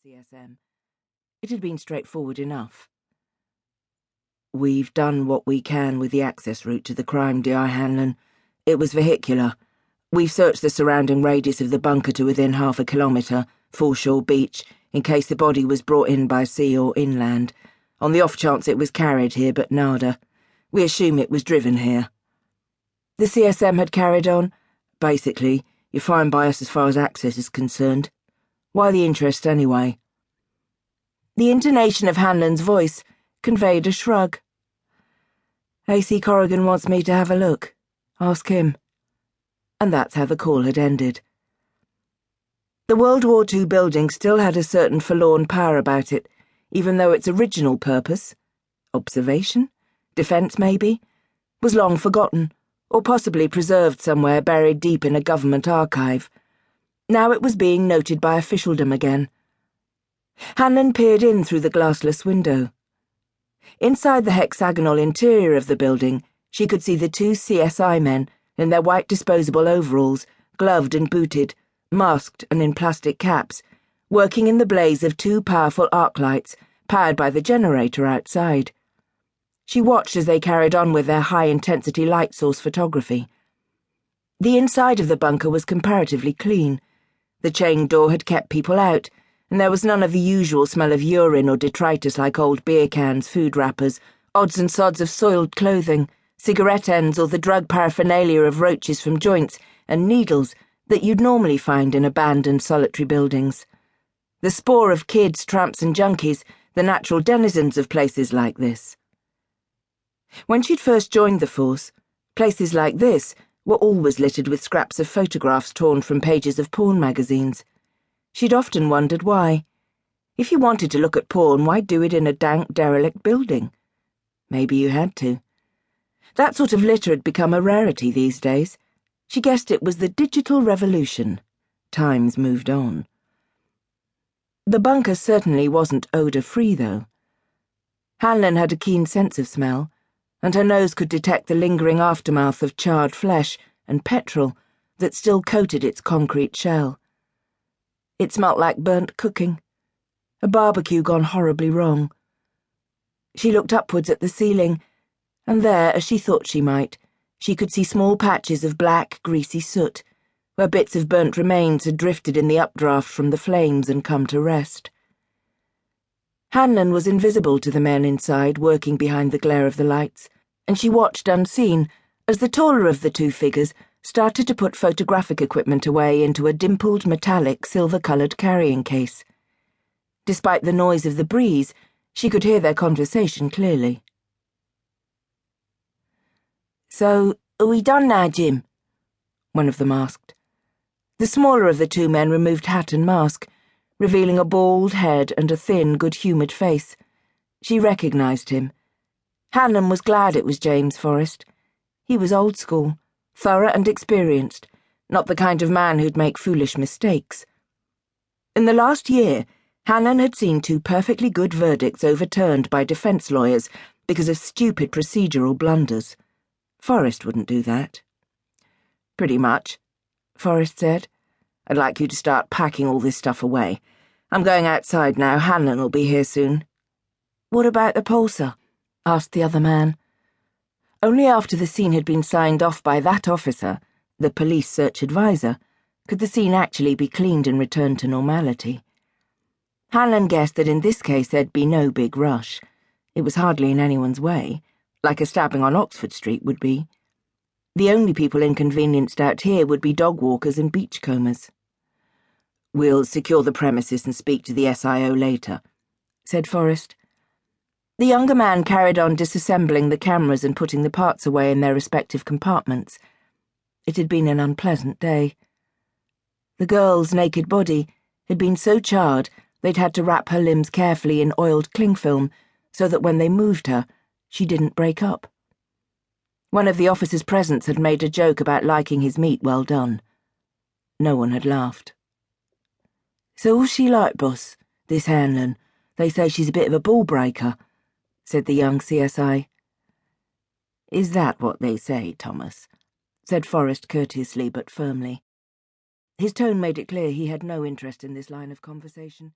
CSM. It had been straightforward enough. "We've done what we can with the access route to the crime, D.I. Hanlon. It was vehicular. We've searched the surrounding radius of the bunker to within 1/2 kilometre, foreshore beach, in case the body was brought in by sea or inland. On the off chance it was carried here, but nada. We assume it was driven here." The CSM had carried on. "Basically, you're fine by us as far as access is concerned. Why the interest, anyway?" The intonation of Hanlon's voice conveyed a shrug. "AC Corrigan wants me to have a look. Ask him." And that's how the call had ended. The World War II building still had a certain forlorn power about it, even though its original purpose, observation, defence maybe, was long forgotten, or possibly preserved somewhere buried deep in a government archive. Now it was being noted by officialdom again. Hanlon peered in through the glassless window. Inside the hexagonal interior of the building, she could see the 2 CSI men in their white disposable overalls, gloved and booted, masked and in plastic caps, working in the blaze of 2 powerful arc lights, powered by the generator outside. She watched as they carried on with their high-intensity light source photography. The inside of the bunker was comparatively clean. The chain door had kept people out, and there was none of the usual smell of urine or detritus like old beer cans, food wrappers, odds and sods of soiled clothing, cigarette ends, or the drug paraphernalia of roaches from joints and needles that you'd normally find in abandoned solitary buildings. The spore of kids, tramps and junkies, the natural denizens of places like this. When she'd first joined the force, places like this were always littered with scraps of photographs torn from pages of porn magazines. She'd often wondered why. If you wanted to look at porn, why do it in a dank, derelict building? Maybe you had to. That sort of litter had become a rarity these days. She guessed it was the digital revolution. Times moved on. The bunker certainly wasn't odour-free, though. Hanlon had a keen sense of smell, and her nose could detect the lingering aftermath of charred flesh and petrol that still coated its concrete shell. It smelt like burnt cooking, a barbecue gone horribly wrong. She looked upwards at the ceiling, and there, as she thought she might, she could see small patches of black, greasy soot, where bits of burnt remains had drifted in the updraft from the flames and come to rest. Hanlon was invisible to the men inside working behind the glare of the lights, and she watched unseen as the taller of the 2 figures started to put photographic equipment away into a dimpled, metallic, silver-coloured carrying case. Despite the noise of the breeze, she could hear their conversation clearly. "So, are we done now, Jim?" one of them asked. The smaller of the 2 men removed hat and mask, revealing a bald head and a thin, good-humoured face. She recognised him. Hanlon was glad it was James Forrest. He was old school, thorough and experienced, not the kind of man who'd make foolish mistakes. In the last year, Hanlon had seen 2 perfectly good verdicts overturned by defence lawyers because of stupid procedural blunders. Forrest wouldn't do that. "Pretty much," Forrest said. "I'd like you to start packing all this stuff away. I'm going outside now. Hanlon will be here soon." "What about the pulsar?" asked the other man. Only after the scene had been signed off by that officer, the police search advisor, could the scene actually be cleaned and returned to normality. Hanlon guessed that in this case there'd be no big rush. It was hardly in anyone's way, like a stabbing on Oxford Street would be. The only people inconvenienced out here would be dog walkers and beachcombers. "We'll secure the premises and speak to the SIO later," said Forrest. The younger man carried on disassembling the cameras and putting the parts away in their respective compartments. It had been an unpleasant day. The girl's naked body had been so charred they'd had to wrap her limbs carefully in oiled cling film so that when they moved her, she didn't break up. One of the officers present had made a joke about liking his meat well done. No one had laughed. "So what's she like, boss, this Hanlon? They say she's a bit of a ball-breaker," said the young CSI. "Is that what they say, Thomas?" said Forrest courteously but firmly. His tone made it clear he had no interest in this line of conversation.